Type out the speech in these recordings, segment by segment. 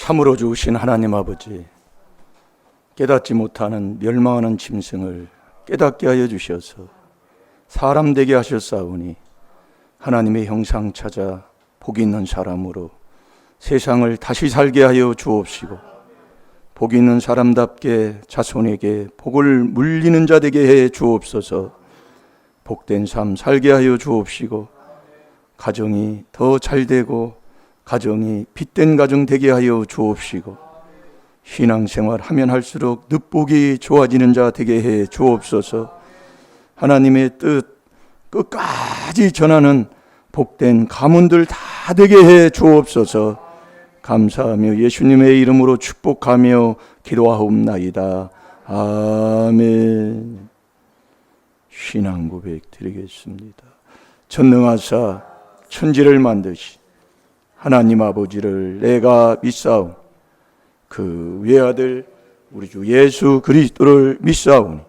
참으로 좋으신 하나님 아버지, 깨닫지 못하는 멸망하는 짐승을 깨닫게 하여 주셔서 사람 되게 하셨사오니 하나님의 형상 찾아 복 있는 사람으로 세상을 다시 살게 하여 주옵시고, 복 있는 사람답게 자손에게 복을 물리는 자 되게 해 주옵소서. 복된 삶 살게 하여 주옵시고, 가정이 더 잘되고 가정이 빛된 가정 되게 하여 주옵시고, 신앙생활 하면 할수록 늑복이 좋아지는 자 되게 해 주옵소서. 하나님의 뜻 끝까지 전하는 복된 가문들 다 되게 해 주옵소서. 감사하며 예수님의 이름으로 축복하며 기도하옵나이다. 아멘. 신앙 고백 드리겠습니다. 전능하사 천지를 만드신 하나님 아버지를 내가 믿사오니 그 외아들 우리 주 예수 그리스도를 믿사오니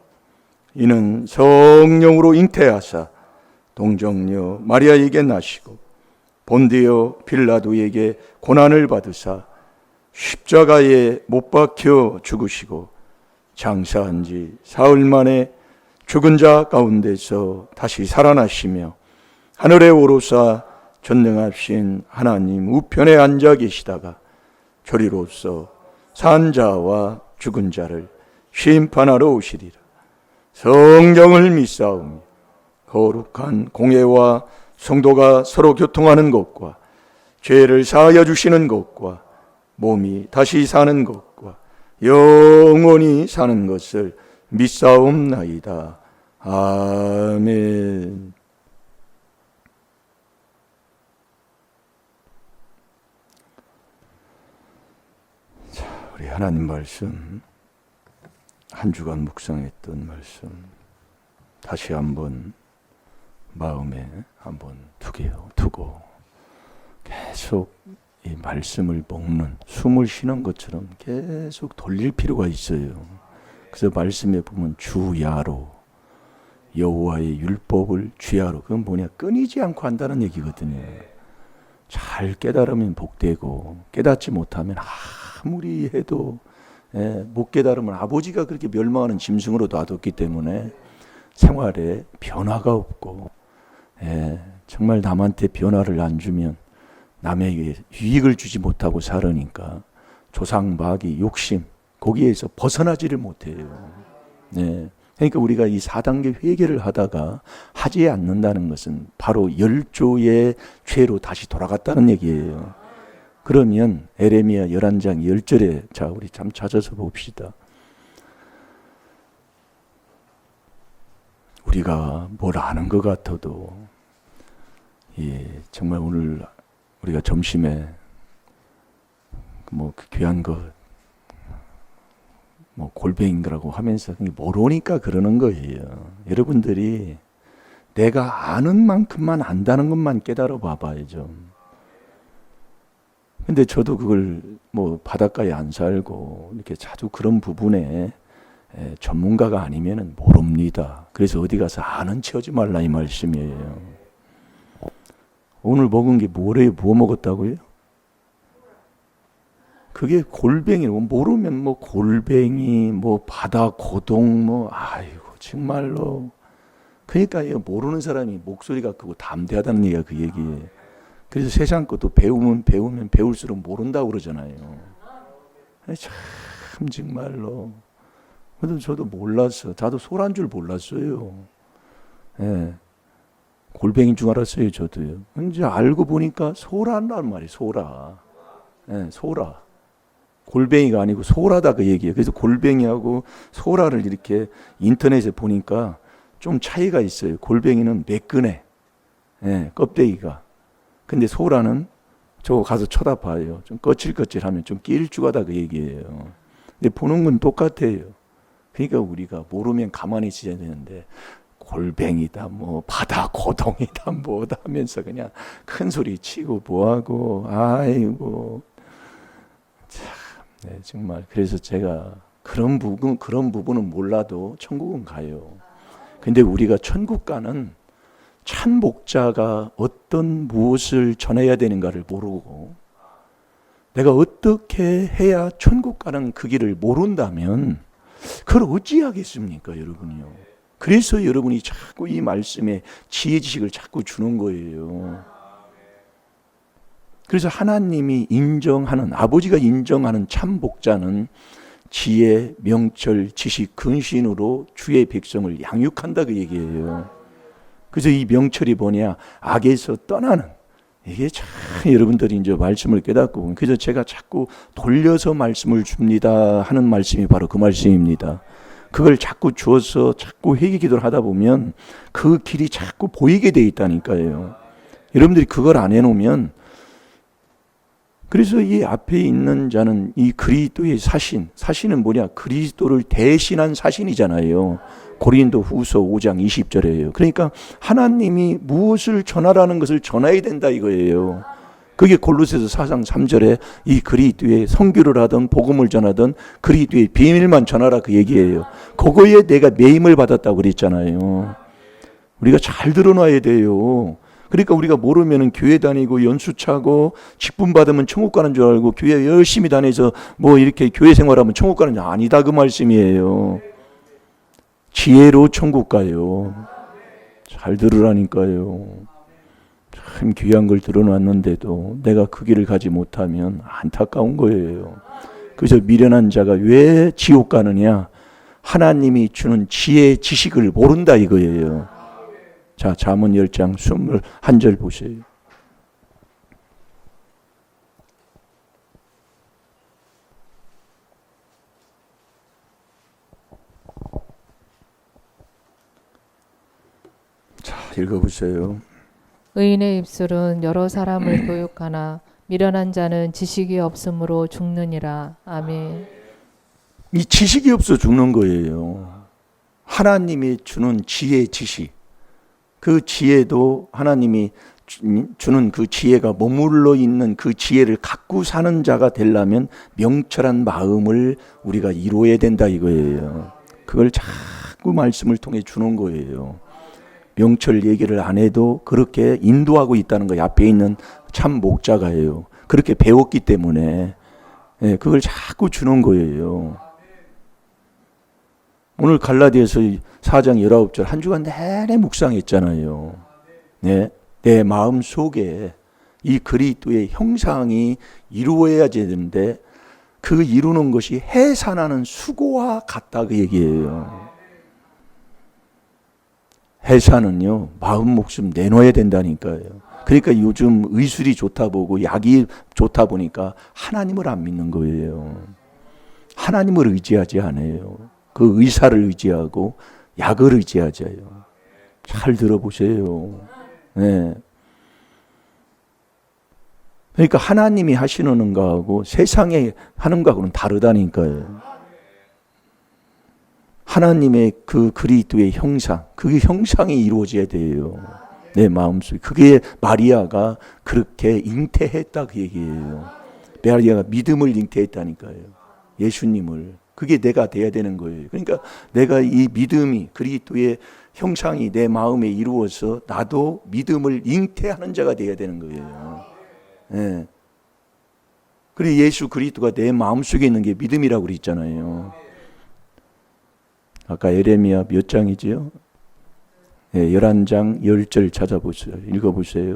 이는 성령으로 잉태하사 동정녀 마리아에게 나시고 본디오 빌라도에게 고난을 받으사 십자가에 못 박혀 죽으시고 장사한 지 사흘 만에 죽은 자 가운데서 다시 살아나시며 하늘에 오르사 전능하신 하나님 우편에 앉아 계시다가 저리로서 산 자와 죽은 자를 심판하러 오시리라. 성령을 믿사오며 거룩한 공예와 성도가 서로 교통하는 것과 죄를 사하여 주시는 것과 몸이 다시 사는 것과 영원히 사는 것을 믿사옵나이다. 아멘. 자, 우리 하나님 말씀, 한 주간 묵상했던 말씀 다시 한번 마음에 한번 두고 계속 이 말씀을 먹는, 숨을 쉬는 것처럼 계속 돌릴 필요가 있어요. 그래서 말씀에 보면 주야로, 여호와의 율법을 주야로, 그건 뭐냐, 끊이지 않고 한다는 얘기거든요. 잘 깨달으면 복되고 깨닫지 못하면 아무리 해도 못 깨달으면 아버지가 그렇게 멸망하는 짐승으로 놔뒀기 때문에 생활에 변화가 없고, 정말 남한테 변화를 안 주면 남에게 유익을 주지 못하고 살으니까 조상 마귀 욕심 거기에서 벗어나지를 못해요. 그러니까 우리가 이 4단계 회개를 하다가 하지 않는다는 것은 바로 열조의 죄로 다시 돌아갔다는 얘기예요. 그러면 에레미야 11장 10절에 자 우리 참 찾아서 봅시다. 우리가 뭘 아는 것 같아도 정말 오늘 우리가 점심에 그 귀한 것 골뱅이라고 하면서 모르니까 그러는 거예요. 여러분들이 내가 아는 만큼만 안다는 것만 깨달아 봐봐요 좀. 근데 저도 그걸 바닷가에 안 살고 이렇게 자주 그런 부분에 전문가가 아니면은 모릅니다. 그래서 어디 가서 아는 체 하지 말라 이 말씀이에요. 오늘 먹은 게 뭐래요? 뭐 먹었다고요? 그게 골뱅이라고. 모르면 골뱅이, 바다 고동, 아이고 정말로. 그러니까 모르는 사람이 목소리가 크고 담대하다는 얘기가 그 얘기예요. 그래서 세상 것도 배우면 배울수록 모른다고 그러잖아요. 참 정말로. 저도 몰랐어. 저도 소란 줄 몰랐어요. 골뱅이인 줄 알았어요, 저도요. 이제 알고 보니까 소라란 말이에요, 소라. 소라. 골뱅이가 아니고 소라다 그 얘기예요. 그래서 골뱅이하고 소라를 이렇게 인터넷에 보니까 좀 차이가 있어요. 골뱅이는 매끈해. 껍데기가. 근데 소라는 저거 가서 쳐다봐요. 좀 거칠거칠하면 좀 길쭉하다 그 얘기예요. 근데 보는 건 똑같아요. 그러니까 우리가 모르면 가만히 있어야 되는데 골뱅이다 바다 고동이다 뭐다 하면서 그냥 큰 소리 치고 뭐하고 아이고 참 정말. 그래서 제가 그런 부분은 몰라도 천국은 가요. 근데 우리가 천국 가는 참 목자가 어떤 무엇을 전해야 되는가를 모르고 내가 어떻게 해야 천국 가는 그 길을 모른다면 그걸 어찌하겠습니까, 여러분이요. 그래서 여러분이 자꾸 이 말씀에 지혜 지식을 자꾸 주는 거예요. 그래서 하나님이 인정하는, 아버지가 인정하는 참 복자는 지혜, 명철, 지식, 근신으로 주의 백성을 양육한다 그 얘기예요. 그래서 이 명철이 뭐냐? 악에서 떠나는. 이게 참 여러분들이 이제 말씀을 깨닫고, 그래서 제가 자꾸 돌려서 말씀을 줍니다 하는 말씀이 바로 그 말씀입니다. 그걸 자꾸 주어서 자꾸 회개 기도를 하다 보면 그 길이 자꾸 보이게 돼 있다니까요. 여러분들이 그걸 안 해놓으면, 그래서 이 앞에 있는 자는 이 그리스도의 사신은 뭐냐? 그리스도를 대신한 사신이잖아요. 고린도 후서 5장 20절이에요. 그러니까 하나님이 무엇을 전하라는 것을 전해야 된다 이거예요. 그게 골로새서 4장 3절에 이 그리스도의 선교를 하든 복음을 전하든 그리스도의 비밀만 전하라 그 얘기예요. 그거에 내가 매임을 받았다고 그랬잖아요. 우리가 잘 들어놔야 돼요. 그러니까 우리가 모르면 교회 다니고 연수 차고 직분 받으면 천국 가는 줄 알고 교회 열심히 다녀서 뭐 이렇게 교회 생활하면 천국 가는 줄 아니다 그 말씀이에요. 지혜로 천국 가요. 잘 들으라니까요. 참 귀한 걸 들어놨는데도 내가 그 길을 가지 못하면 안타까운 거예요. 그래서 미련한 자가 왜 지옥 가느냐? 하나님이 주는 지혜 지식을 모른다 이거예요. 자, 잠언 10장 21절 보세요. 자, 읽어보세요. 의인의 입술은 여러 사람을 교육하나 미련한 자는 지식이 없으므로 죽느니라. 아멘. 이 지식이 없어 죽는 거예요. 하나님이 주는 지혜 지식. 그 지혜도 하나님이 주는 그 지혜가 머물러 있는 그 지혜를 갖고 사는 자가 되려면 명철한 마음을 우리가 이루어야 된다 이거예요. 그걸 자꾸 말씀을 통해 주는 거예요. 명철 얘기를 안 해도 그렇게 인도하고 있다는 거예요. 앞에 있는 참 목자가예요. 그렇게 배웠기 때문에 그걸 자꾸 주는 거예요. 오늘 갈라디아서 4장 19절 한 주간 내내 묵상했잖아요. 네, 내 마음 속에 이 그리스도의 형상이 이루어야 되는데 그 이루는 것이 해산하는 수고와 같다 그 얘기예요. 해산은요 마음 목숨 내놓아야 된다니까요. 그러니까 요즘 의술이 좋다 보고 약이 좋다 보니까 하나님을 안 믿는 거예요. 하나님을 의지하지 않아요. 그 의사를 의지하고 약을 의지하자요. 잘 들어보세요. 네. 그러니까 하나님이 하시는 거하고 세상에 하는 거하고는 다르다니까요. 하나님의 그 그리스도의 형상, 그 형상이 이루어져야 돼요. 내 마음속에. 그게 마리아가 그렇게 잉태했다 그 얘기예요. 마리아가 믿음을 잉태했다니까요. 예수님을. 그게 내가 돼야 되는 거예요. 그러니까 내가 이 믿음이 그리스도의 형상이 내 마음에 이루어서 나도 믿음을 잉태하는 자가 돼야 되는 거예요. 네. 그리고 예수 그리스도가 내 마음속에 있는 게 믿음이라고 그랬잖아요. 아까 에레미야 몇 장이지요? 네, 11장 10절 찾아보세요. 읽어보세요.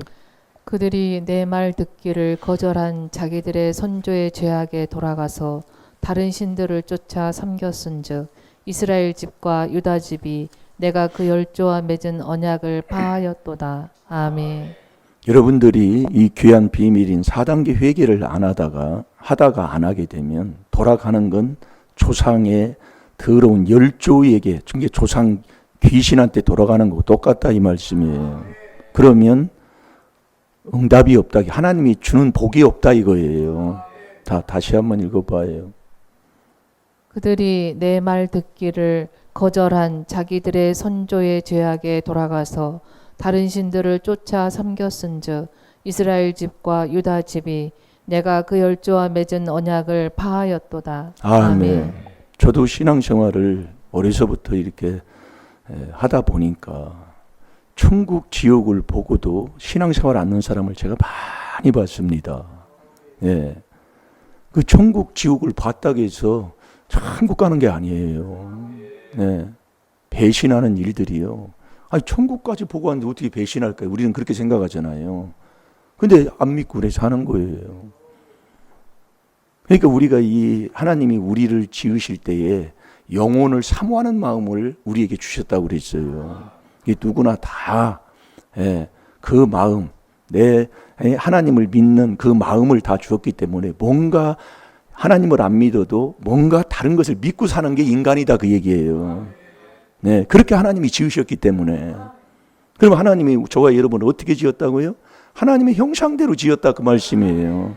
그들이 내 말 듣기를 거절한 자기들의 선조의 죄악에 돌아가서 다른 신들을 쫓아 섬겼은즉 이스라엘 집과 유다 집이 내가 그 열조와 맺은 언약을 파하였도다. 아멘. 여러분들이 이 귀한 비밀인 4단계 회개를 안 하다가 안 하게 되면 돌아가는 건 조상의 더러운 열조에게, 그게 조상 귀신한테 돌아가는 거고 똑같다 이 말씀이에요. 그러면 응답이 없다, 하나님이 주는 복이 없다 이거예요. 다시 한번 읽어봐요. 그들이 내 말 듣기를 거절한 자기들의 선조의 죄악에 돌아가서 다른 신들을 쫓아 섬겼은즉 이스라엘 집과 유다 집이 내가 그 열조와 맺은 언약을 파하였도다. 아멘. 저도 신앙생활을 어려서부터 이렇게 하다 보니까 천국 지옥을 보고도 신앙생활 않는 사람을 제가 많이 봤습니다. 예. 그 천국 지옥을 봤다고 해서 천국 가는 게 아니에요. 네. 배신하는 일들이요. 아니 천국까지 보고 왔는데 어떻게 배신할까요? 우리는 그렇게 생각하잖아요. 근데 안 믿고 그래서 하는 거예요. 그러니까 우리가 이 하나님이 우리를 지으실 때에 영혼을 사모하는 마음을 우리에게 주셨다고 그랬어요. 이게 누구나 다 그 마음, 내 하나님을 믿는 그 마음을 다 주었기 때문에 뭔가 하나님을 안 믿어도 뭔가 다른 것을 믿고 사는 게 인간이다 그 얘기예요. 네, 그렇게 하나님이 지으셨기 때문에. 그럼 하나님이 저와 여러분을 어떻게 지었다고요? 하나님의 형상대로 지었다 그 말씀이에요.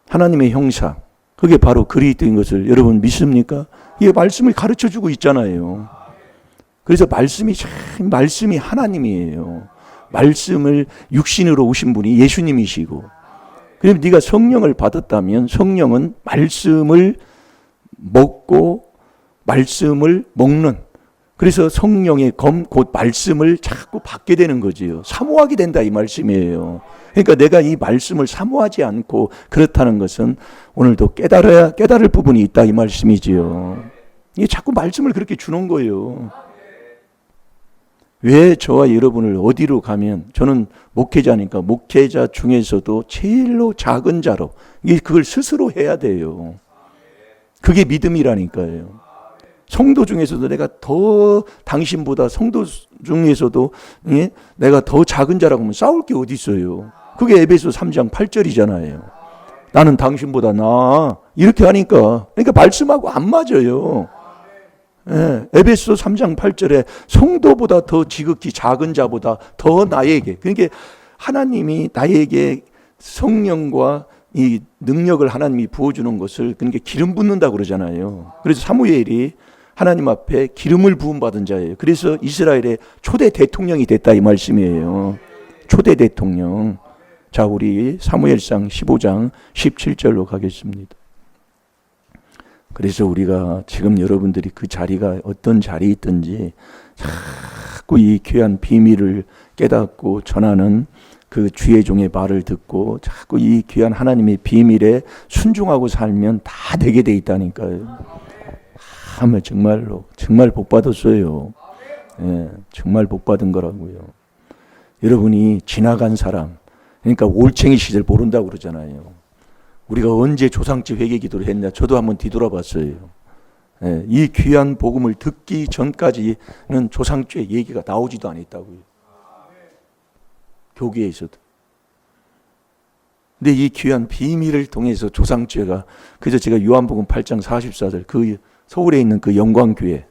하나님의 형상. 그게 바로 그리스도인 것을 여러분 믿습니까? 이 말씀을 가르쳐주고 있잖아요. 그래서 말씀이 하나님이에요. 말씀을 육신으로 오신 분이 예수님이시고, 그럼 네가 성령을 받았다면 성령은 말씀을 먹고 말씀을 먹는, 그래서 성령의 검 곧 말씀을 자꾸 받게 되는 거지요. 사모하게 된다 이 말씀이에요. 그러니까 내가 이 말씀을 사모하지 않고 그렇다는 것은 오늘도 깨달을 부분이 있다 이 말씀이지요. 이게 자꾸 말씀을 그렇게 주는 거예요. 왜 저와 여러분을 어디로 가면, 저는 목회자니까 목회자 중에서도 제일로 작은 자로, 그걸 스스로 해야 돼요. 그게 믿음이라니까요. 성도 중에서도 내가 더 당신보다, 성도 중에서도 내가 더 작은 자라고 하면 싸울 게 어디 있어요. 그게 에베소 3장 8절이잖아요. 나는 당신보다 나아, 이렇게 하니까. 그러니까 말씀하고 안 맞아요. 에베소 3장 8절에 성도보다 더 지극히 작은 자보다 더 나에게, 그러니까 하나님이 나에게 성령과 이 능력을 하나님이 부어주는 것을, 그러니까 기름 붓는다 그러잖아요. 그래서 사무엘이 하나님 앞에 기름을 부음받은 자예요. 그래서 이스라엘의 초대 대통령이 됐다 이 말씀이에요. 초대 대통령. 자, 우리 사무엘상 15장 17절로 가겠습니다. 그래서 우리가 지금 여러분들이 그 자리가 어떤 자리에 있든지 자꾸 이 귀한 비밀을 깨닫고 전하는 그 주의 종의 말을 듣고 자꾸 이 귀한 하나님의 비밀에 순종하고 살면 다 되게 돼 있다니까요. 하면 정말 복 받았어요. 정말 복 받은 거라고요. 여러분이 지나간 사람, 그러니까 올챙이 시절 모른다고 그러잖아요. 우리가 언제 조상집 회개 기도를 했냐, 저도 한번 뒤돌아봤어요. 이 귀한 복음을 듣기 전까지는 조상죄 얘기가 나오지도 않았다고요. 교계에서도. 근데 이 귀한 비밀을 통해서 조상죄가, 그래서 제가 요한복음 8장 44절 그 서울에 있는 그 영광교회,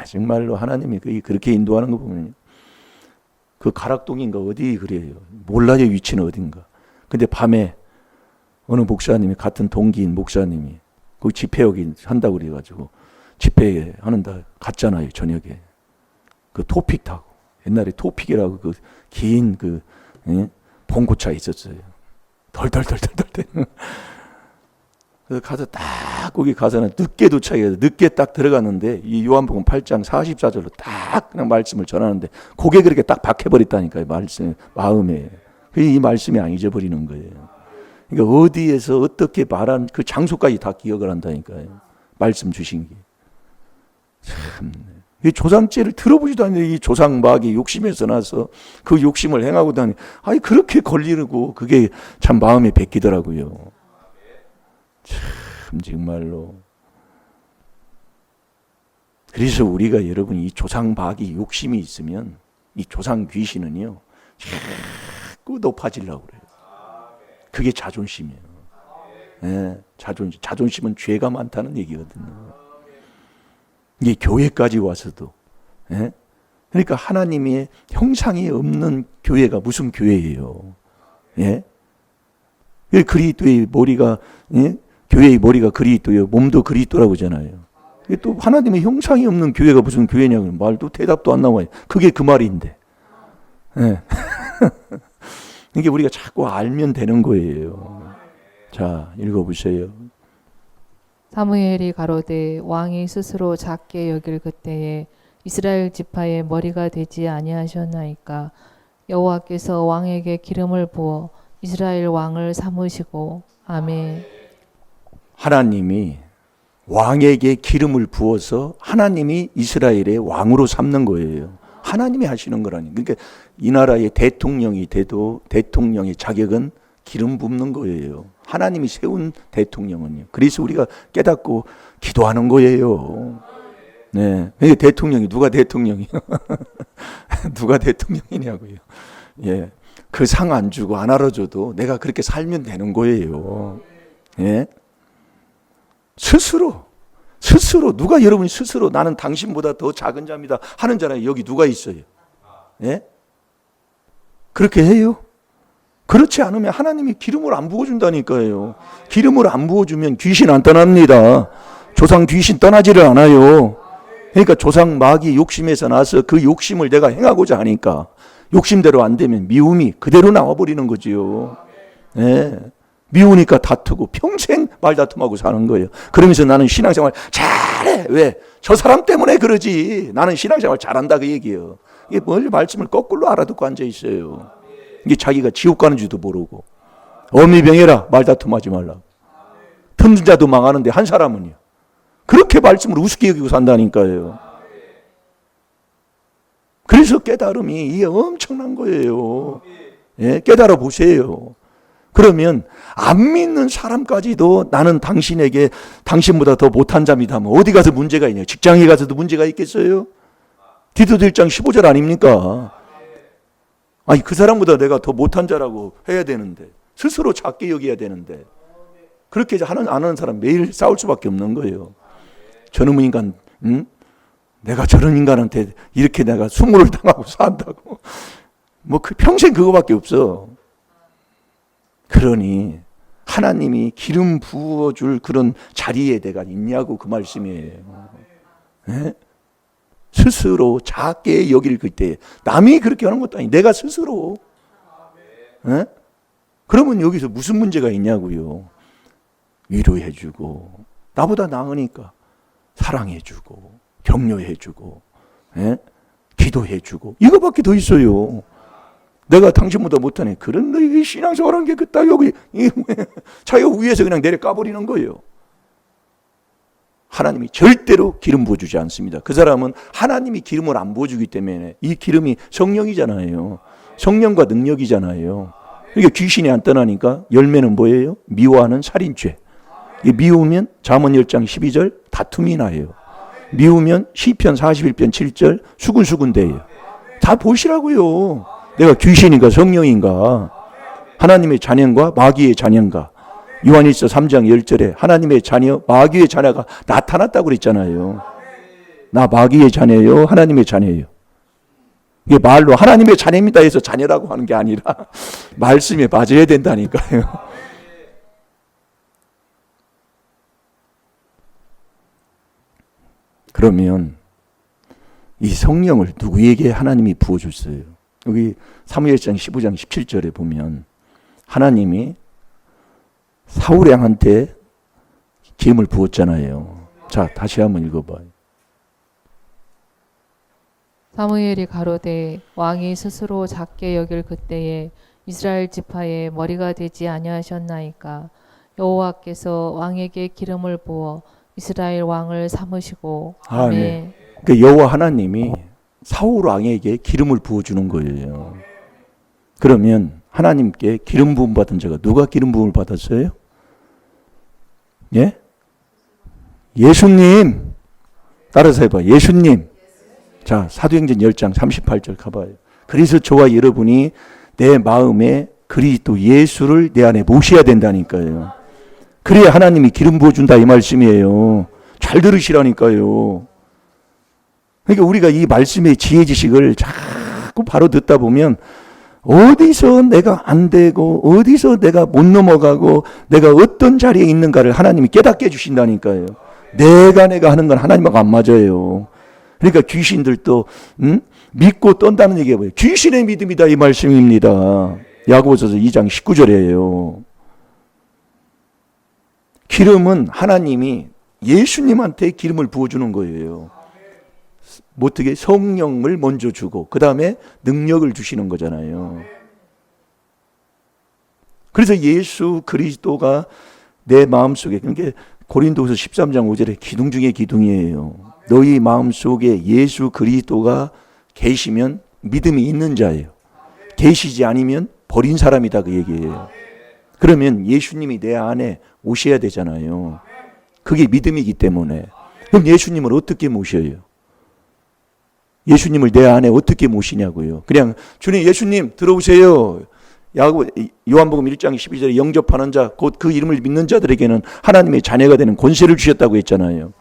정말로 하나님이 그렇게 인도하는 거 보면요, 그 가락동인가 어디 그래요. 몰라요, 위치는 어딘가. 근데 밤에 어느 목사님이, 같은 동기인 목사님이 그 집회 여기 한다고 그래가지고 집회 하는다 갔잖아요. 저녁에 그 토픽 타고, 옛날에 토픽이라고 그 긴 그 봉고차 있었어요. 덜덜덜덜덜. 그래서 가서 딱 거기 가서는 늦게 도착해서 늦게 딱 들어갔는데 이 요한복음 8장 44절로 딱 그냥 말씀을 전하는데 그게 그렇게 딱 박혀버렸다니까요. 말씀 마음에. 이 말씀이 안 잊어버리는 거예요. 그러니까 어디에서 어떻게 말한 그 장소까지 다 기억을 한다니까요. 말씀 주신 게. 참. 이 조상죄를 들어보지도 않는데 이 조상마귀 욕심에서 나서 그 욕심을 행하고 다니. 아니 그렇게 걸리고 그게 참 마음에 뱉기더라고요. 참 정말로. 그래서 우리가 여러분 이 조상마귀 욕심이 있으면 이 조상 귀신은요 자꾸 높아지려고 그래요. 그게 자존심이에요. 자존심은 죄가 많다는 얘기거든요. 이게 교회까지 와서도, 그러니까 하나님의 형상이 없는 교회가 무슨 교회예요? 그리스도의 머리가, 교회의 머리가 그리스도예요. 몸도 그리스도라고 하잖아요. 또 하나님의 형상이 없는 교회가 무슨 교회냐고 말도 대답도 안 나와요. 그게 그 말인데. 이게 우리가 자꾸 알면 되는 거예요. 자, 읽어보세요. 사무엘이 가로되 왕이 스스로 작게 여길 그때에 이스라엘 지파의 머리가 되지 아니하셨나이까. 여호와께서 왕에게 기름을 부어 이스라엘 왕을 삼으시고. 아멘. 하나님이 왕에게 기름을 부어서 하나님이 이스라엘의 왕으로 삼는 거예요. 하나님이 하시는 거라니. 그러니까 이 나라의 대통령이 돼도 대통령의 자격은 기름 붓는 거예요. 하나님이 세운 대통령은요. 그래서 우리가 깨닫고 기도하는 거예요. 네. 그러니까 대통령이 누가 대통령이요? 누가 대통령이냐고요. 예. 그 상 안 주고 안 알아줘도 내가 그렇게 살면 되는 거예요. 예. 스스로 누가 여러분이 스스로 나는 당신보다 더 작은 자입니다 하는 자는 여기 누가 있어요? 예? 그렇게 해요? 그렇지 않으면 하나님이 기름을 안 부어준다니까요. 기름을 안 부어주면 귀신 안 떠납니다. 조상 귀신 떠나지를 않아요. 그러니까 조상 마귀 욕심에서 나서 그 욕심을 내가 행하고자 하니까 욕심대로 안 되면 미움이 그대로 나와버리는 거지요. 예. 미우니까 다투고 평생 말다툼하고 사는 거예요. 그러면서 나는 신앙생활 잘해. 왜? 저 사람 때문에 그러지. 나는 신앙생활 잘한다 그 얘기예요. 이게 뭘 말씀을 거꾸로 알아듣고 앉아 있어요. 이게 자기가 지옥 가는 줄도 모르고. 어미병해라. 말다툼하지 말라고. 틈든 자도 망하는데 한 사람은요. 그렇게 말씀을 우습게 여기고 산다니까요. 그래서 깨달음이 이게 엄청난 거예요. 예, 깨달아 보세요. 그러면 안 믿는 사람까지도 나는 당신에게 당신보다 더 못한 자입니다 하면 어디 가서 문제가 있냐? 직장에 가서도 문제가 있겠어요? 디도서 1장 15절 아닙니까? 아니 그 사람보다 내가 더 못한 자라고 해야 되는데 스스로 작게 여겨야 되는데 그렇게 안 하는 사람 매일 싸울 수밖에 없는 거예요. 저놈의 인간 내가 저런 인간한테 이렇게 내가 수모를 당하고 산다고 뭐 그 평생 그거밖에 없어. 그러니 하나님이 기름 부어줄 그런 자리에 내가 있냐고 그 말씀이에요. 네? 스스로 작게 여길 그때 남이 그렇게 하는 것도 아니 내가 스스로. 네? 그러면 여기서 무슨 문제가 있냐고요. 위로해주고 나보다 나으니까 사랑해주고 격려해주고 네? 기도해주고 이거밖에 더 있어요. 내가 당신보다 못하네. 그런 너희 신앙생활하는 게 그따 여기 자기가 위에서 그냥 내려 까버리는 거예요. 하나님이 절대로 기름 부어주지 않습니다. 그 사람은 하나님이 기름을 안 부어주기 때문에 이 기름이 성령이잖아요. 성령과 능력이잖아요. 그러니까 귀신이 안 떠나니까 열매는 뭐예요? 미워하는 살인죄. 미우면 잠언 10장 12절 다툼이 나요. 미우면 시편 41편 7절 수군수군대요. 다 보시라고요. 내가 귀신인가 성령인가 하나님의 자녀인가 마귀의 자녀인가. 요한일서 3장 10절에 하나님의 자녀 마귀의 자녀가 나타났다고 그랬잖아요. 나 마귀의 자녀예요 하나님의 자녀예요. 이게 말로 하나님의 자녀입니다 해서 자녀라고 하는 게 아니라 말씀에 맞아야 된다니까요. 그러면 이 성령을 누구에게 하나님이 부어줬어요? 여기 사무엘상 15장 17절에 보면 하나님이 사울 왕한테 기름을 부었잖아요. 자, 다시 한번 읽어봐요. 사무엘이 가로되 왕이 스스로 작게 여길 그때에 이스라엘 지파의 머리가 되지 아니하셨나이까. 여호와께서 왕에게 기름을 부어 이스라엘 왕을 삼으시고. 아멘. 네. 그 여호와 하나님이 사울 왕에게 기름을 부어주는 거예요. 그러면 하나님께 기름 부음 받은 자가 누가 기름 부음을 받았어요? 예? 예수님. 따라서 해봐. 예수님. 자, 사도행전 10장 38절 가봐요. 그래서 저와 여러분이 내 마음에 그리스도 예수를 내 안에 모셔야 된다니까요. 그래야 하나님이 기름 부어준다 이 말씀이에요. 잘 들으시라니까요. 그러니까 우리가 이 말씀의 지혜 지식을 자꾸 바로 듣다 보면 어디서 내가 안 되고 어디서 내가 못 넘어가고 내가 어떤 자리에 있는가를 하나님이 깨닫게 해주신다니까요. 내가 하는 건 하나님하고 안 맞아요. 그러니까 귀신들도 믿고 떤다는 얘기가 뭐예요? 귀신의 믿음이다 이 말씀입니다. 야고보서 2장 19절이에요. 기름은 하나님이 예수님한테 기름을 부어주는 거예요. 어떻게 성령을 먼저 주고 그 다음에 능력을 주시는 거잖아요. 그래서 예수 그리스도가 내 마음속에, 그러니까 고린도후서 13장 5절에 기둥 중에 기둥이에요. 너희 마음속에 예수 그리스도가 계시면 믿음이 있는 자예요. 계시지 않으면 버린 사람이다, 그 얘기예요. 그러면 예수님이 내 안에 오셔야 되잖아요. 그게 믿음이기 때문에. 그럼 예수님을 어떻게 모셔요? 예수님을 내 안에 어떻게 모시냐고요. 그냥 주님, 예수님 들어오세요. 요한복음 1장 12절에 영접하는 자, 곧 그 이름을 믿는 자들에게는 하나님의 자녀가 되는 권세를 주셨다고 했잖아요.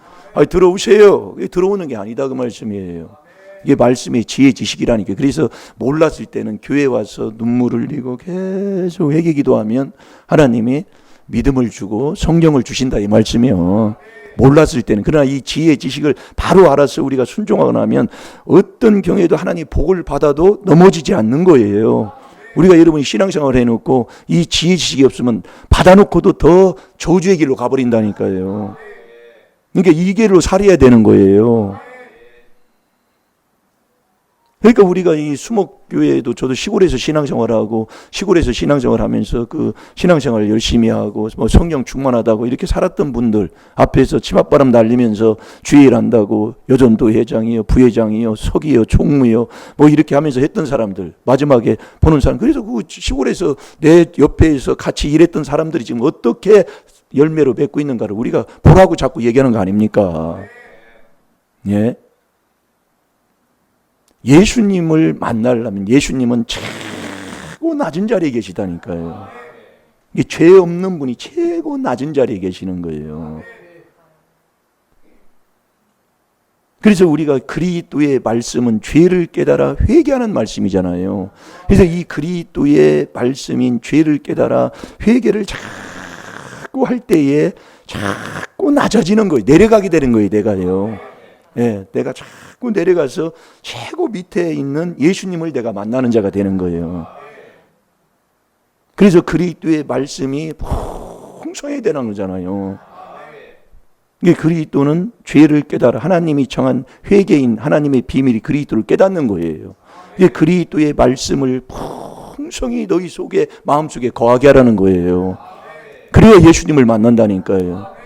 들어오세요. 들어오는 게 아니다, 그 말씀이에요. 이게 말씀의 지혜 지식이라니까. 그래서 몰랐을 때는 교회 와서 눈물을 흘리고 계속 회개 기도하면 하나님이 믿음을 주고 성령을 주신다, 이 말씀이요. 몰랐을 때는. 그러나 이 지혜 지식을 바로 알아서 우리가 순종하고 나면 어떤 경우에도 하나님 복을 받아도 넘어지지 않는 거예요. 우리가 여러분이 신앙생활을 해놓고 이 지혜 지식이 없으면 받아놓고도 더 저주의 길로 가버린다니까요. 그러니까 이 길로 살아야 되는 거예요. 그러니까 우리가 이 수목교회도, 저도 시골에서 신앙생활하고 시골에서 신앙생활하면서 그 신앙생활을 열심히 하고 뭐 성령 충만하다고 이렇게 살았던 분들 앞에서 치맛바람 날리면서 주일 한다고 여전도 회장이요, 부회장이요, 서기요, 총무요 뭐 이렇게 하면서 했던 사람들, 마지막에 보는 사람, 그래서 그 시골에서 내 옆에서 같이 일했던 사람들이 지금 어떻게 열매로 맺고 있는가를 우리가 보라고 자꾸 얘기하는 거 아닙니까? 예. 예수님을 만나려면 예수님은 최고 낮은 자리에 계시다니까요. 이게 죄 없는 분이 최고 낮은 자리에 계시는 거예요. 그래서 우리가 그리스도의 말씀은 죄를 깨달아 회개하는 말씀이잖아요. 그래서 이 그리스도의 말씀인 죄를 깨달아 회개를 자꾸 할 때에 자꾸 낮아지는 거예요. 내려가게 되는 거예요, 내가요. 예, 내가 자꾸 내려가서 최고 밑에 있는 예수님을 내가 만나는 자가 되는 거예요. 그래서 그리스도의 말씀이 풍성해야 되는 거잖아요. 이게 그리스도는 죄를 깨달아 하나님이 정한 회개인 하나님의 비밀이 그리스도를 깨닫는 거예요. 이게 그리스도의 말씀을 풍성히 너희 속에 마음속에 거하게 하라는 거예요. 그래야 예수님을 만난다니까요.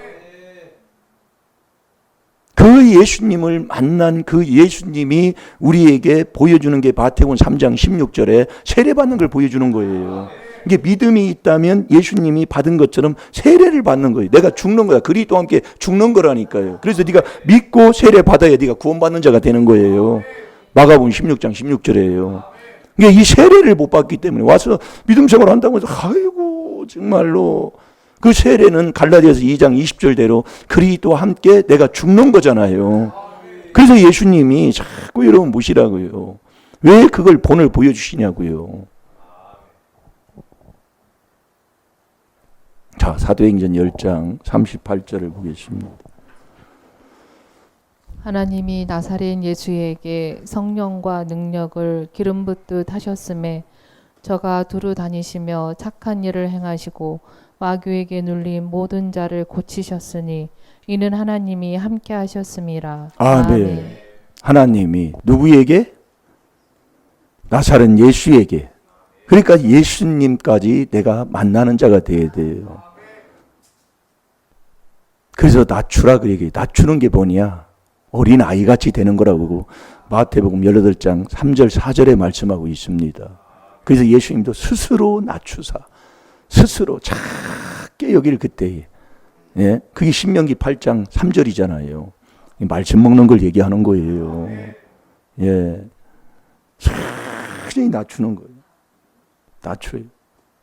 그 예수님을 만난 그 예수님이 우리에게 보여주는 게 마태복음 3장 16절에 세례받는 걸 보여주는 거예요. 이게 믿음이 있다면 예수님이 받은 것처럼 세례를 받는 거예요. 내가 죽는 거야. 그리스도와 함께 죽는 거라니까요. 그래서 네가 믿고 세례 받아야 네가 구원받는 자가 되는 거예요. 마가복음 16장 16절이에요. 그러니까 이 세례를 못 받기 때문에 와서 믿음 생활 한다고 해서 아이고 정말로 그 세례는 갈라디아서 2장 20절대로 그리스도와 함께 내가 죽는 거잖아요. 그래서 예수님이 자꾸 여러분 무시라고요. 왜 그걸 본을 보여주시냐고요. 자, 사도행전 10장 38절을 보겠습니다. 하나님이 나사렛 예수에게 성령과 능력을 기름 붓듯 하셨음에 저가 두루 다니시며 착한 일을 행하시고 마귀에게 눌린 모든 자를 고치셨으니 이는 하나님이 함께 하셨음이라. 아멘. 하나님이 누구에게? 나사렛 예수에게. 그러니까 예수님까지 내가 만나는 자가 되어야 돼요. 그래서 낮추라 그 얘기예요. 낮추는 게 뭐냐? 어린 아이같이 되는 거라고 마태복음 18장 3절 4절에 말씀하고 있습니다. 그래서 예수님도 스스로 낮추사 스스로 작게 여길 그때에, 예, 그게 신명기 8장 3절이잖아요. 말씀 먹는 걸 얘기하는 거예요. 예, 천천히 낮추는 거예요. 낮춰요.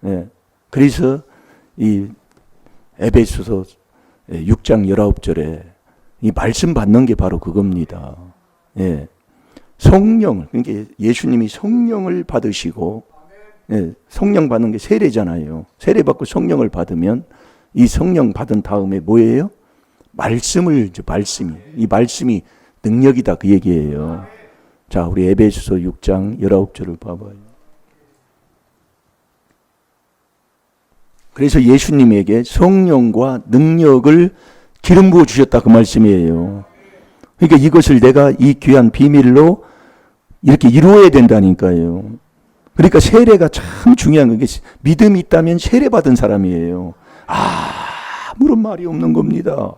예, 그래서 이 에베소서 6장 19절에 이 말씀 받는 게 바로 그겁니다. 예, 성령을, 그러니까 예수님이 성령을 받으시고, 예, 성령 받는 게 세례잖아요. 세례 받고 성령을 받으면 이 성령 받은 다음에 뭐예요? 말씀을, 이 말씀이 능력이다 그 얘기예요. 자, 우리 에베소서 6장 19절을 봐봐요. 그래서 예수님에게 성령과 능력을 기름 부어 주셨다 그 말씀이에요. 그러니까 이것을 내가 이 귀한 비밀로 이렇게 이루어야 된다니까요. 그러니까 세례가 참 중요한 게 믿음이 있다면 세례 받은 사람이에요. 아무런 말이 없는 겁니다.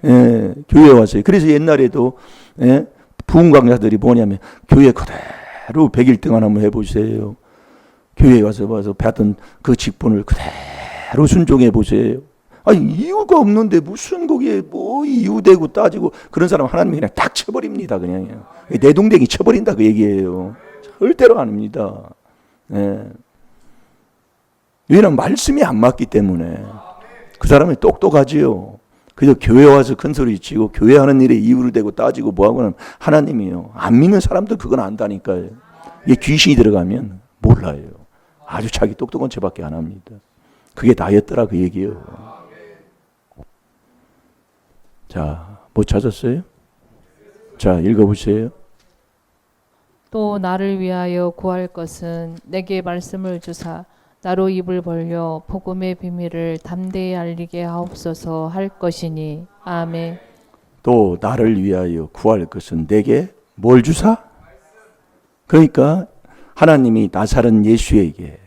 예, 교회 와서. 그래서 옛날에도 예, 부흥 강사들이 뭐냐면 교회 그대로 100일 동안 한번 해보세요. 교회에 와서 받은 그 직분을 그대로 순종해 보세요. 아니 이유가 없는데 무슨 거기에 뭐 이유되고 따지고 그런 사람 하나님이 그냥 딱 쳐버립니다. 그냥 내동댕이 쳐버린다 그 얘기예요. 절대로 아닙니다. 예. 왜냐하면 말씀이 안 맞기 때문에 그 사람이 똑똑하지요. 그래서 교회 와서 큰 소리 치고 교회 하는 일에 이유를 대고 따지고 뭐하고는 하나님이요. 안 믿는 사람도 그건 안다니까요. 이게 귀신이 들어가면 몰라요. 아주 자기 똑똑한 죄밖에 안 합니다. 그게 다였더라 그 얘기예요. 자, 뭐 찾았어요? 자, 읽어보세요. 또 나를 위하여 구할 것은 내게 말씀을 주사 나로 입을 벌려 복음의 비밀을 담대히 알리게 하옵소서 할 것이니. 아멘. 또 나를 위하여 구할 것은 내게 뭘 주사? 그러니까 하나님이 나사렛 예수에게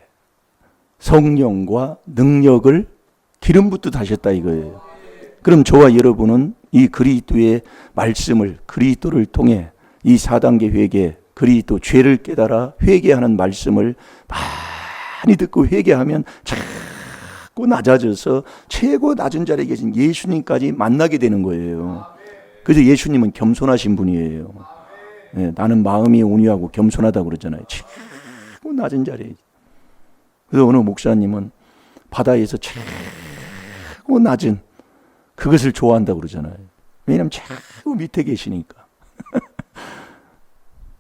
성령과 능력을 기름 붓듯 하셨다 이거예요. 그럼 저와 여러분은 이 그리스도의 말씀을 그리스도를 통해 이 4단계 회개, 그리스도 죄를 깨달아 회개하는 말씀을 많이 듣고 회개하면 자꾸 낮아져서 최고 낮은 자리에 계신 예수님까지 만나게 되는 거예요. 그래서 예수님은 겸손하신 분이에요. 네, 나는 마음이 온유하고 겸손하다고 그러잖아요. 최고 낮은 자리에. 그래서 어느 목사님은 바다에서 최고 낮은 그것을 좋아한다고 그러잖아요. 왜냐하면 최고 밑에 계시니까.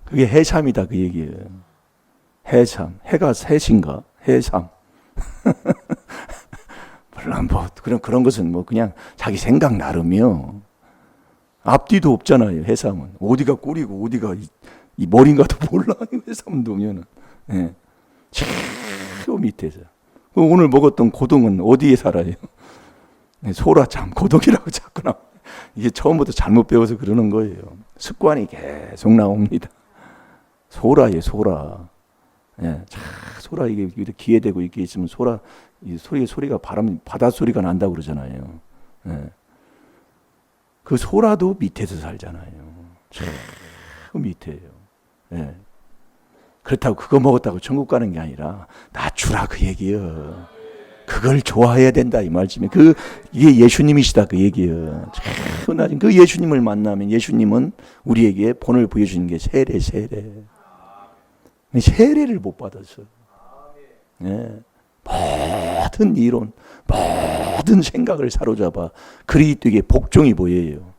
그게 해삼이다 그 얘기예요. 해삼. 해가 셋인가? 해삼. 물론 뭐 그런 것은 뭐 그냥 자기 생각 나름이요. 앞뒤도 없잖아요. 해삼은 어디가 꼬리고 어디가 이 머리인가도 몰라. 해삼 동요는. 네. 저 밑에서. 오늘 먹었던 고동은 어디에 살아요? 소라 참 고동이라고 자꾸 나와. 이게 처음부터 잘못 배워서 그러는 거예요. 습관이 계속 나옵니다. 소라예요, 소라. 예, 소라 이게 귀에 대고 이렇게 있으면 소라 이 소리가 바다 소리가 난다고 그러잖아요. 예. 그 소라도 밑에서 살잖아요. 저 밑에요. 예. 그렇다고 그거 먹었다고 천국 가는 게 아니라 나 주라 그 얘기예요. 그걸 좋아해야 된다 이 말씀이. 이게 예수님이시다 그 얘기예요. 저 낮은 그 예수님을 만나면 예수님은 우리에게 본을 보여주는 게 세례. 세례를 못 받았어. 예. 모든 이론, 모든 생각을 사로잡아 그리스도에게 복종이 보여요.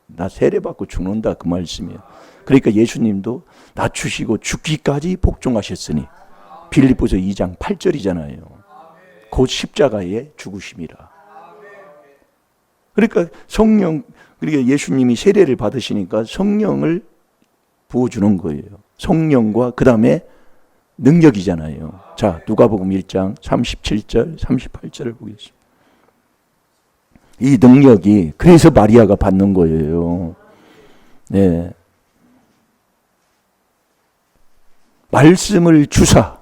나 세례 받고 죽는다 그 말씀이에요. 그러니까 예수님도 낮추시고 죽기까지 복종하셨으니 빌립보서 2장 8절이잖아요. 곧 십자가에 죽으심이라. 그러니까 그러니까 예수님이 세례를 받으시니까 성령을 부어주는 거예요. 성령과 그 다음에 능력이잖아요. 자, 누가복음 1장 37절, 38절을 보겠습니다. 이 능력이 그래서 마리아가 받는 거예요. 네. 말씀을 주사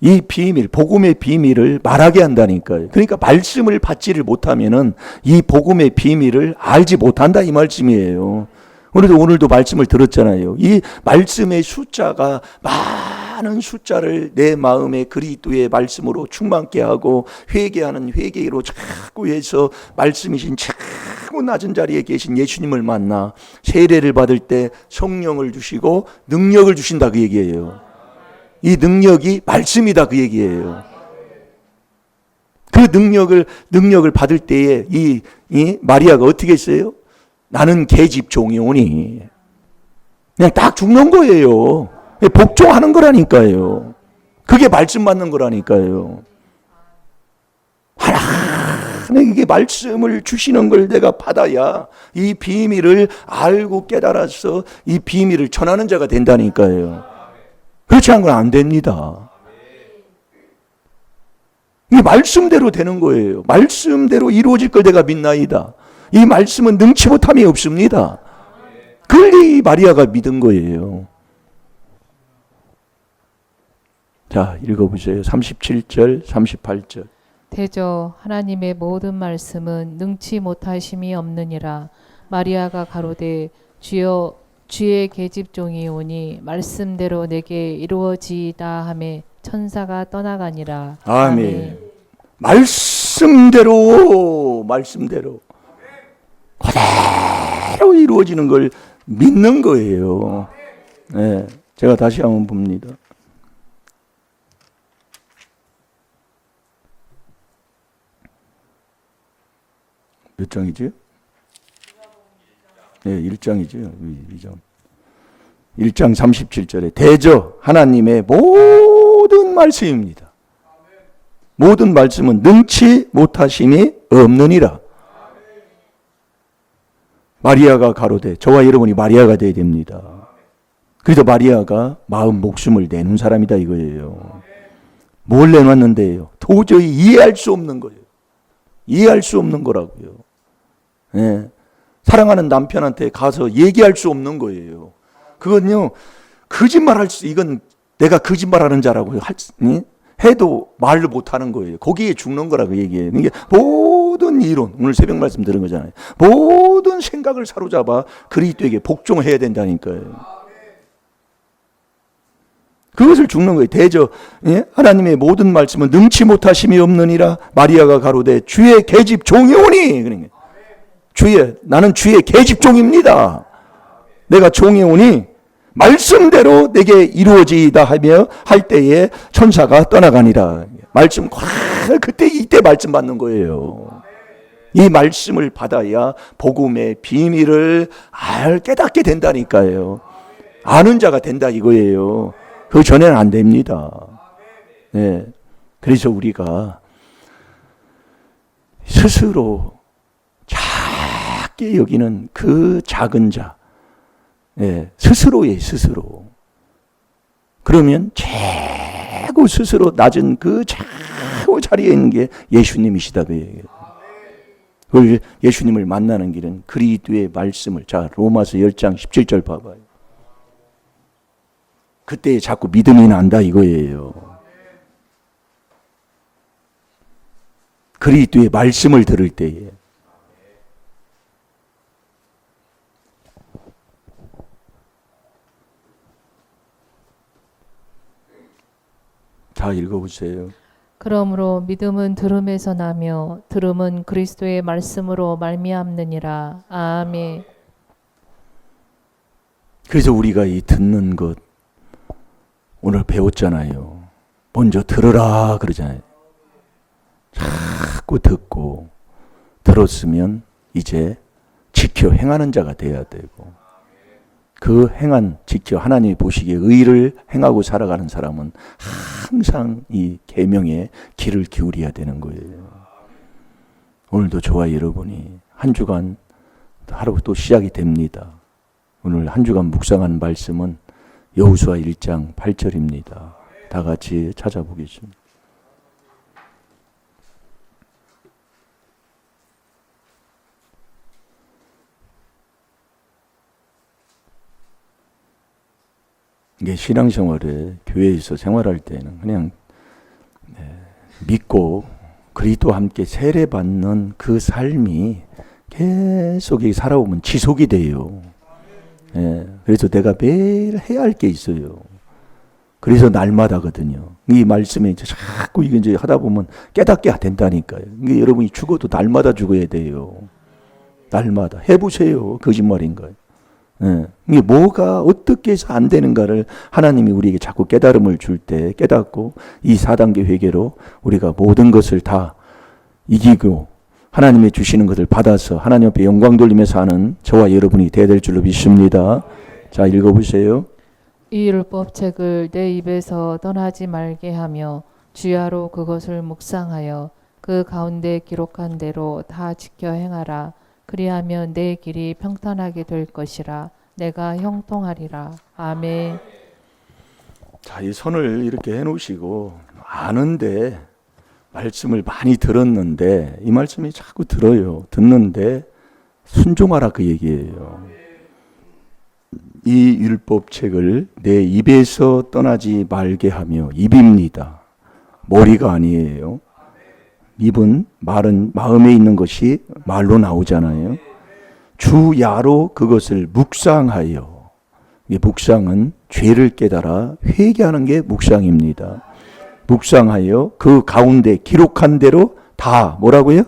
이 비밀, 복음의 비밀을 말하게 한다니까요. 그러니까 말씀을 받지를 못하면은 이 복음의 비밀을 알지 못한다 이 말씀이에요. 오늘도 말씀을 들었잖아요. 이 말씀의 숫자가 많은 숫자를 내 마음에 그리스도의 말씀으로 충만케 하고 회개하는 회개로 자꾸 해서 말씀이신 자꾸 낮은 자리에 계신 예수님을 만나 세례를 받을 때 성령을 주시고 능력을 주신다 그 얘기예요. 이 능력이 말씀이다 그 얘기예요. 그 능력을 받을 때에 이 마리아가 어떻게 했어요? 나는 계집 종이오니 그냥 딱 죽는 거예요. 복종하는 거라니까요. 그게 말씀 받는 거라니까요. 하나님에게 말씀을 주시는 걸 내가 받아야 이 비밀을 알고 깨달아서 이 비밀을 전하는 자가 된다니까요. 그렇지 않은 건 안 됩니다. 이게 말씀대로 되는 거예요. 말씀대로 이루어질 걸 내가 믿나이다. 이 말씀은 능치 못함이 없습니다. 그걸 이 마리아가 믿은 거예요. 자, 읽어보세요. 37절, 38절. 대저 하나님의 모든 말씀은 능치 못하심이 없느니라. 마리아가 가로되 주여 주의 계집종이 오니 말씀대로 내게 이루어지이다 하매 천사가 떠나가니라. 아멘. 말씀대로 그대로 이루어지는 걸 믿는 거예요. 네, 제가 다시 한번 봅니다. 몇 장이죠? 네, 1장이죠. 1장 37절에 대저 하나님의 모든 말씀입니다. 모든 말씀은 능치 못하심이 없느니라. 마리아가 가로되, 저와 여러분이 마리아가 되어야 됩니다. 그래서 마리아가 마음 목숨을 내놓은 사람이다 이거예요. 뭘 내놨는데요? 도저히 이해할 수 없는 거예요. 이해할 수 없는 거라고요. 네. 사랑하는 남편한테 가서 얘기할 수 없는 거예요. 그건요, 이건 내가 거짓말하는 자라고 해도 말을 못하는 거예요. 거기에 죽는 거라고 얘기해요. 이게 모든 이론, 오늘 새벽 말씀 들은 거잖아요. 모든 생각을 사로잡아 그리스도에게 복종해야 된다니까요. 그것을 죽는 거예요. 대저 하나님의 모든 말씀은 능치 못하심이 없느니라. 마리아가 가로되 주의 계집 종이 오니. 그러니까 나는 주의 계집 종입니다. 내가 종이 오니 말씀대로 내게 이루어지이다 하며 할 때에 천사가 떠나가니라. 말씀 이때 말씀 받는 거예요. 이 말씀을 받아야 복음의 비밀을 깨닫게 된다니까요. 아는 자가 된다 이거예요. 그 전에는 안 됩니다. 네. 그래서 우리가 스스로 작게 여기는 그 작은 자, 네. 스스로예요, 스스로. 그러면 최고 스스로 낮은 그 최고 자리에 있는 게 예수님이시다. 그걸 예수님을 만나는 길은 그리스도의 말씀을, 자, 로마서 10장 17절 봐봐요. 그때 자꾸 믿음이 난다 이거예요. 그리스도의 말씀을 들을 때에. 다 읽어보세요. 그러므로 믿음은 들음에서 나며 들음은 그리스도의 말씀으로 말미암느니라. 아멘. 그래서 우리가 이 듣는 것 오늘 배웠잖아요. 먼저 들으라 그러잖아요. 자꾸 듣고 들었으면 이제 지켜 행하는 자가 돼야 되고, 그 지켜 하나님이 보시기에 의를 행하고 살아가는 사람은 항상 이 계명에 귀를 기울여야 되는 거예요. 오늘도 저와 여러분이 한 주간 하루 또 시작이 됩니다. 오늘 한 주간 묵상한 말씀은 여호수아 1장 8절입니다. 다 같이 찾아보겠습니다. 이게 신앙생활에 교회에서 생활할 때는 그냥 믿고 그리스도와 함께 세례받는 그 삶이 계속 살아오면 지속이 돼요. 그래서 내가 매일 해야 할 게 있어요. 그래서 날마다거든요. 이 말씀에 이제 자꾸 이제 하다 보면 깨닫게 된다니까요. 이게 여러분이 죽어도 날마다 죽어야 돼요. 날마다 해보세요. 거짓말인가요? 이게 뭐가 어떻게 해서 안 되는가를 하나님이 우리에게 자꾸 깨달음을 줄 때 깨닫고 이 4단계 회개로 우리가 모든 것을 다 이기고 하나님의 주시는 것을 받아서 하나님 앞에 영광 돌리며 사는 저와 여러분이 되어야 될 줄로 믿습니다. 자, 읽어보세요. 이 율법책을 내 입에서 떠나지 말게 하며 주야로 그것을 묵상하여 그 가운데 기록한 대로 다 지켜 행하라. 그리하면 내 길이 평탄하게 될 것이라. 내가 형통하리라. 아멘. 자, 이 선을 이렇게 해놓으시고 아는데 말씀을 많이 들었는데 이 말씀이 자꾸 들어요. 듣는데 순종하라 그 얘기예요. 이 율법책을 내 입에서 떠나지 말게 하며, 입입니다. 머리가 아니에요. 입은 말은 마음에 있는 것이 말로 나오잖아요. 주야로 그것을 묵상하여. 이 묵상은 죄를 깨달아 회개하는 게 묵상입니다. 묵상하여 그 가운데 기록한 대로 다 뭐라고요?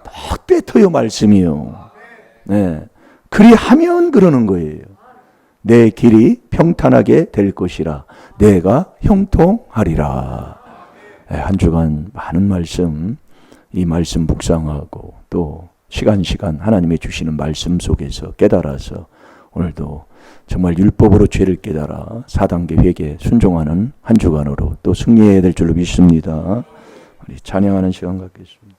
딱 뱉어요 말씀이요. 네, 그리하면 그러는 거예요. 내 길이 평탄하게 될 것이라 내가 형통하리라. 네, 한 주간 많은 말씀, 이 말씀 묵상하고 또 시간 하나님의 주시는 말씀 속에서 깨달아서 오늘도 정말 율법으로 죄를 깨달아 4단계 회개 순종하는 한 주간으로 또 승리해야 될 줄로 믿습니다. 우리 찬양하는 시간 갖겠습니다.